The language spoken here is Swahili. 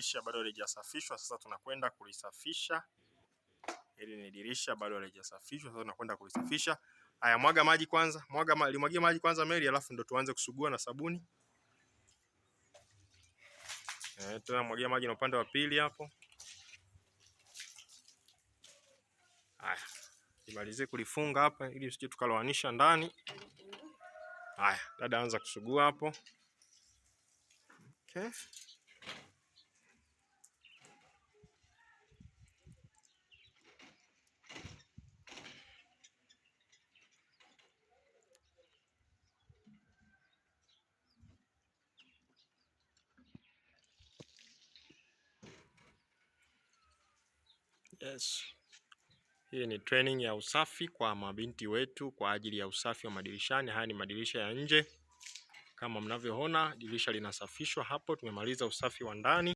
dirisha bado halijasafishwa, sasa tunakwenda kulisafisha. Hili ni dirisha bado halijasafishwa, sasa tunakwenda kulisafisha. Haya, mwaga maji kwanza, limwagie maji kwanza Mary, alafu ndo tuanze kusugua na sabuni. Tena mwagia maji na upande wa pili hapo. Haya, nimalizie kulifunga hapa ili usije tukaloanisha ndani. Haya, dada anza kusugua hapo. Okay. Yes. Hii ni training ya usafi kwa mabinti wetu kwa ajili ya usafi wa madirishani. Haya ni madirisha ya nje. Kama mnavyoona, dirisha linasafishwa hapo. Tumemaliza usafi wa ndani.